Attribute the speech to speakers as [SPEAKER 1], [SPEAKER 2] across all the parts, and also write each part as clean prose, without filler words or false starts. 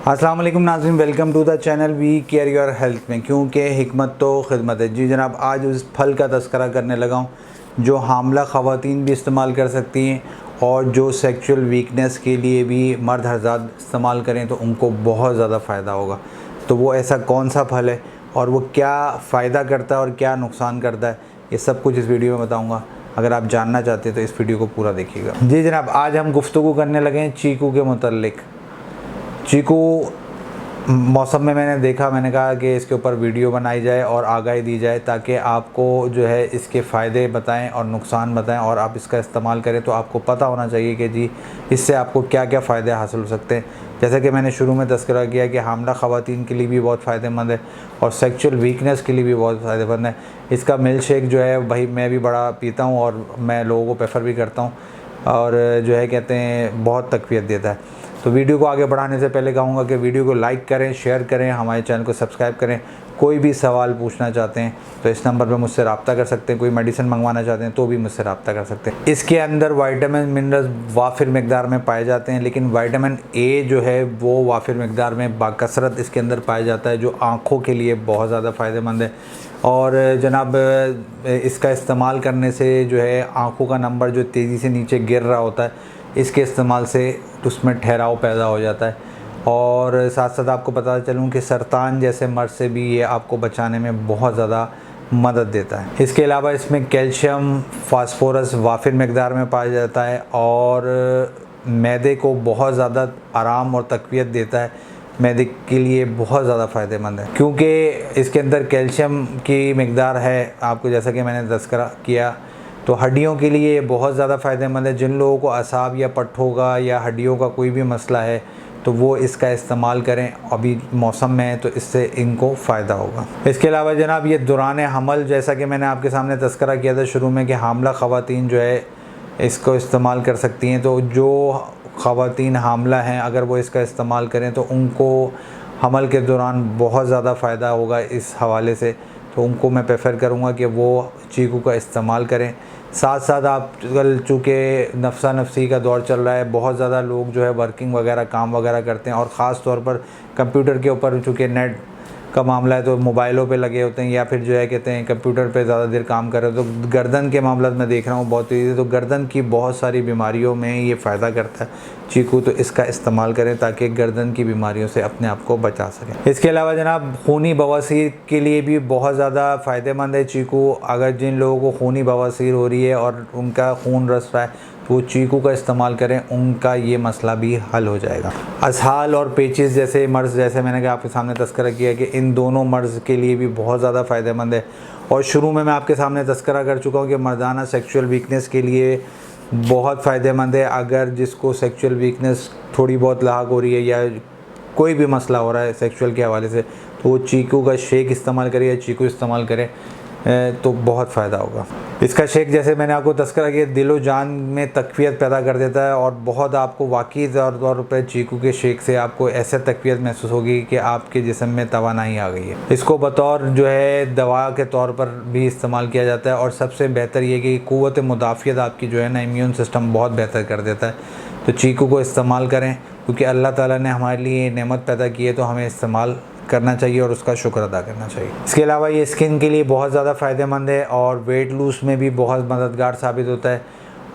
[SPEAKER 1] अस्सलाम वालेकुम नाज़रीन, welcome to the channel we care your health में, क्योंकि हिकमत तो खिदमत है। जी जनाब, आज उस फल का तस्करा करने लगा हूँ जो हामला ख़वातीन भी इस्तेमाल कर सकती हैं और जो सेक्सुअल वीकनेस के लिए भी मर्द हज़रात इस्तेमाल करें तो उनको बहुत ज़्यादा फ़ायदा होगा। तो वो ऐसा कौन सा फल है और वो क्या फ़ायदा करता है और क्या नुकसान करता है, ये सब कुछ इस वीडियो में बताऊँगा। अगर आप जानना चाहते हैं तो इस वीडियो को पूरा देखिएगा। जी जनाब, आज हम गुफ्तगू करने लगे हैं चीकू के मुतल्लिक। चीकू मौसम में मैंने कहा कि इसके ऊपर वीडियो बनाई जाए और आगाही दी जाए ताकि आपको जो है इसके फ़ायदे बताएं और नुकसान बताएं और आप इसका इस्तेमाल करें। तो आपको पता होना चाहिए कि जी इससे आपको क्या क्या फ़ायदे हासिल हो सकते हैं। जैसे कि मैंने शुरू में तज़किरा किया कि हामला ख़वातीन के लिए भी बहुत फ़ायदेमंद है और सेक्सुअल वीकनेस के लिए भी बहुत फ़ायदेमंद है। इसका मिल्क शेक जो है भाई मैं भी बड़ा पीता हूँ और मैं लोगों को प्रेफर भी करता हूँ और जो है कहते हैं बहुत तक़वियत देता है। तो वीडियो को आगे बढ़ाने से पहले कहूँगा कि वीडियो को लाइक करें, शेयर करें, हमारे चैनल को सब्सक्राइब करें। कोई भी सवाल पूछना चाहते हैं तो इस नंबर पर मुझसे रब्ता कर सकते हैं। कोई मेडिसिन मंगवाना चाहते हैं तो भी मुझसे रब्ता कर सकते हैं। इसके अंदर विटामिन मिनरल्स वाफिर मकदार में पाए जाते हैं, लेकिन विटामिन ए जो है वो वाफिर मकदार में बाकसरत इसके अंदर पाया जाता है, जो आँखों के लिए बहुत ज़्यादा फ़ायदेमंद है। और जनाब, इसका इस्तेमाल करने से जो है आँखों का नंबर जो तेज़ी से नीचे गिर रहा होता है, इसके इस्तेमाल से उसमें ठहराव पैदा हो जाता है। और साथ साथ आपको पता चलूँ कि सरतान जैसे मर्ज़ से भी ये आपको बचाने में बहुत ज़्यादा मदद देता है। इसके अलावा इसमें कैल्शियम, फास्फोरस वाफिर मकदार में पाया जाता है और मैदे को बहुत ज़्यादा आराम और तक़वियत देता है। मैदे के लिए बहुत ज़्यादा फ़ायदेमंद है क्योंकि इसके अंदर कैल्शियम की मकदार है। आपको जैसा कि मैंने तज़किरा किया तो हड्डियों के लिए बहुत ज़्यादा फ़ायदेमंद है। जिन लोगों को असाब या पट्ठों का या हड्डियों का कोई भी मसला है तो वो इसका इस्तेमाल करें। अभी मौसम में है तो इससे इनको फ़ायदा होगा। इसके अलावा जनाब, ये दौरान हमल, जैसा कि मैंने आपके सामने तज़किरा किया था शुरू में कि हामला ख़वातीन जो है इसको इस्तेमाल कर सकती हैं। तो जो ख़वातीन हामला हैं अगर वो इसका इस्तेमाल करें तो उनको हमल के दौरान बहुत ज़्यादा फ़ायदा होगा। इस हवाले से तो उनको मैं प्रेफर करूँगा कि वो चीकू का इस्तेमाल करें। साथ साथ आप कल चूँकि नफ्सा नफसी का दौर चल रहा है, बहुत ज़्यादा लोग जो है वर्किंग वगैरह काम वगैरह करते हैं और ख़ास तौर पर कंप्यूटर के ऊपर चूँकि नेट का मामला है तो मोबाइलों पे लगे होते हैं या फिर जो है कहते हैं कंप्यूटर पे ज़्यादा देर काम कर रहे हो तो गर्दन के मामला में देख रहा हूँ बहुत तेज़ी। तो गर्दन की बहुत सारी बीमारियों में ये फ़ायदा करता है चीकू, तो इसका इस्तेमाल करें ताकि गर्दन की बीमारियों से अपने आप को बचा सकें। इसके अलावा जनाब, खूनी बवासीर के लिए भी बहुत ज़्यादा फ़ायदेमंद है चीकू। अगर जिन लोगों को खूनी बवासीर हो रही है और उनका खून रस रहा है तो वो चीकू का इस्तेमाल करें, उनका ये मसला भी हल हो जाएगा। असहाल और पेचिस जैसे मर्ज़, जैसे मैंने आपके सामने तज़किरा किया कि इन दोनों मर्ज़ के लिए भी बहुत ज़्यादा फ़ायदेमंद है। और शुरू में मैं आपके सामने तज़किरा कर चुका हूँ कि मर्दाना सेक्सुअल वीकनेस के लिए बहुत फ़ायदेमंद है। अगर जिसको सेक्सुअल वीकनेस थोड़ी बहुत लाहक हो रही है या कोई भी मसला हो रहा है सेक्सुअल के हवाले से तो वो चीकू का शेक इस्तेमाल करे या चीकू इस्तेमाल करें तो बहुत फ़ायदा होगा। इसका शेक, जैसे मैंने आपको तज़किरा किया, दिलो जान में तक़वियत पैदा कर देता है और बहुत आपको वाक़ई तौर पर चीकू के शेक से आपको ऐसे तक़वियत महसूस होगी कि आपके जिस्म में तवानाई आ गई है। इसको बतौर जो है दवा के तौर पर भी इस्तेमाल किया जाता है और सबसे बेहतर ये कि क़ुव्वत मुदाफ़ियत आपकी जो है ना, इम्यून सिस्टम बहुत बेहतर कर देता है। तो चीकू को इस्तेमाल करें क्योंकि अल्लाह ताला ने हमारे लिए नेमत पैदा की है तो हमें इस्तेमाल करना चाहिए और उसका शुक्र अदा करना चाहिए। इसके अलावा ये स्किन के लिए बहुत ज़्यादा फ़ायदेमंद है और वेट लूज़ में भी बहुत मददगार साबित होता है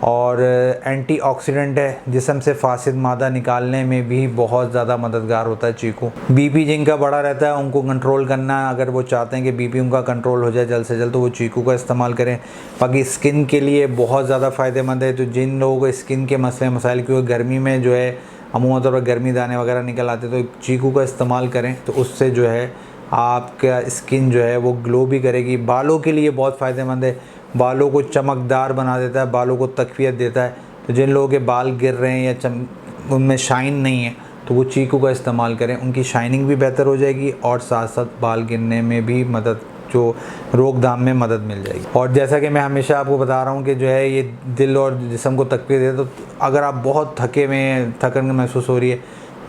[SPEAKER 1] और एंटीऑक्सीडेंट है। जिस्म से फासिद मादा निकालने में भी बहुत ज़्यादा मददगार होता है चीकू। बीपी जिनका बड़ा रहता है उनको कंट्रोल करना, अगर वो चाहते हैं कि बीपी उनका कंट्रोल हो जाए जल्द से जल्द तो वो चीकू का इस्तेमाल करें। बाकी स्किन के लिए बहुत ज़्यादा फ़ायदेमंद है। तो जिन लोगों को स्किन के मसले मसाइल, क्योंकि गर्मी में जो है अमूमन तौर पर गर्मी दाने वगैरह निकल आते तो चीकू का इस्तेमाल करें तो उससे जो है आपका स्किन जो है वो ग्लो भी करेगी। बालों के लिए बहुत फ़ायदेमंद है, बालों को चमकदार बना देता है, बालों को तक़वियत देता है। तो जिन लोगों के बाल गिर रहे हैं या उनमें शाइन नहीं है तो वो चीकू का इस्तेमाल करें, उनकी शाइनिंग भी बेहतर हो जाएगी और साथ साथ बाल गिरने में भी मदद, जो रोकथाम में मदद मिल जाएगी। और जैसा कि मैं हमेशा आपको बता रहा हूँ कि जो है ये दिल और जिस्म को तक़वियत देता है। तो अगर आप बहुत थकन महसूस हो रही है,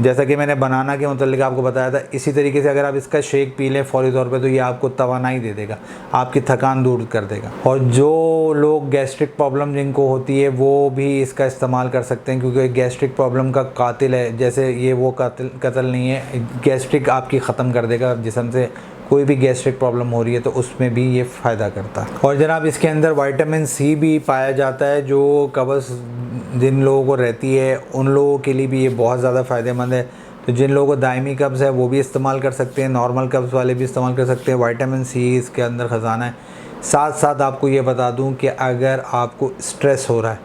[SPEAKER 1] जैसा कि मैंने बनाना के मतलब आपको बताया था, इसी तरीके से अगर आप इसका शेक पी लें फ़ौरी तौर पे तो ये आपको तवानाई दे देगा, आपकी थकान दूर कर देगा। और जो लोग गैस्ट्रिक प्रॉब्लम जिनको होती है वो भी इसका इस्तेमाल कर सकते हैं, क्योंकि गैस्ट्रिक प्रॉब्लम का कातिल है। जैसे ये वो कत्ल नहीं है, गैस्ट्रिक आपकी ख़त्म कर देगा जिस्म से। कोई भी गैस्ट्रिक प्रॉब्लम हो रही है तो उसमें भी ये फ़ायदा करता है। और जनाब इसके अंदर विटामिन सी भी पाया जाता है, जो कब्ज़ जिन लोगों को रहती है उन लोगों के लिए भी ये बहुत ज़्यादा फ़ायदेमंद है। तो जिन लोगों को दायमी कब्ज़ है वो भी इस्तेमाल कर सकते हैं, नॉर्मल कब्ज़ वाले भी इस्तेमाल कर सकते हैं। विटामिन सी इसके अंदर ख़जाना है। साथ साथ आपको ये बता दूं कि अगर आपको स्ट्रेस हो रहा है,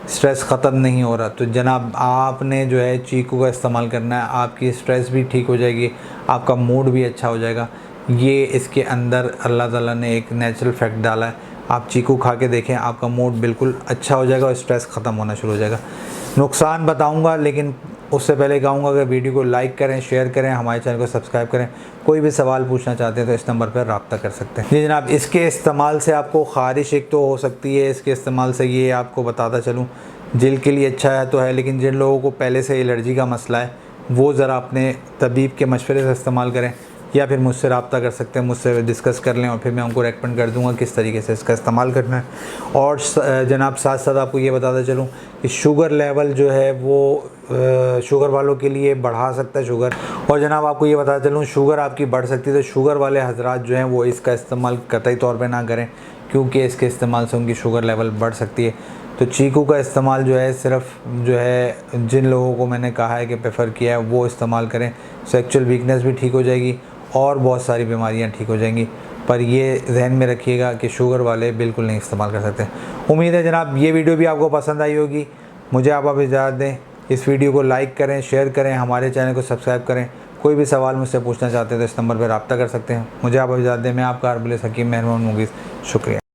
[SPEAKER 1] स्ट्रेस ख़त्म नहीं हो रहा, तो जनाब आपने जो है चीकू का इस्तेमाल करना है। आपकी स्ट्रेस भी ठीक हो जाएगी, आपका मूड भी अच्छा हो जाएगा। ये इसके अंदर अल्लाह ताला ने एक नेचुरल फैक्ट डाला है। आप चीकू खा के देखें, आपका मूड बिल्कुल अच्छा हो जाएगा और स्ट्रेस ख़त्म होना शुरू हो जाएगा। नुकसान बताऊंगा, लेकिन उससे पहले कहूँगा कि वीडियो को लाइक करें, शेयर करें, हमारे चैनल को सब्सक्राइब करें। कोई भी सवाल पूछना चाहते हैं तो इस नंबर पर रब्ता कर सकते हैं। जी जनाब, इसके इस्तेमाल से आपको ख़ारिश एक तो हो सकती है, इसके इस्तेमाल से ये आपको बताता चलूँ जिल्द के लिए अच्छा है तो है, लेकिन जिन लोगों को पहले से एलर्जी का मसला है वो ज़रा अपने तबीब के मशवरे से इस्तेमाल करें, या फिर मुझसे रब्ता कर सकते हैं, मुझसे डिस्कस कर लें और फिर मैं उनको रेकमेंड कर दूंगा किस तरीके से इसका इस्तेमाल करना है। और जनाब साथ साथ आपको ये बताता चलूँ कि शुगर लेवल जो है वो शुगर वालों के लिए बढ़ा सकता है शुगर। और जनाब आपको ये बताता चलूँ, शुगर आपकी बढ़ सकती है, तो शुगर वाले हजरात जो हैं वो इसका इस्तेमाल कतई तौर पर ना करें, क्योंकि इसके इस्तेमाल से उनकी शुगर लेवल बढ़ सकती है। तो चीकू का इस्तेमाल जो है सिर्फ जो है जिन लोगों को मैंने कहा है कि प्रेफर किया है वो इस्तेमाल करें। सेक्सुअल वीकनेस भी ठीक हो जाएगी और बहुत सारी बीमारियां ठीक हो जाएंगी। पर ये जहन में रखिएगा कि शुगर वाले बिल्कुल नहीं इस्तेमाल कर सकते। उम्मीद है जनाब ये वीडियो भी आपको पसंद आई होगी। मुझे आप इजाज़त दें, इस वीडियो को लाइक करें, शेयर करें, हमारे चैनल को सब्सक्राइब करें। कोई भी सवाल मुझसे पूछना चाहते हैं तो इस नंबर पर रब्ता कर सकते हैं। मुझे आप इजाज़त दें, मैं आपका अरबुल हकीम मेहरबान मुगीस, शुक्रिया।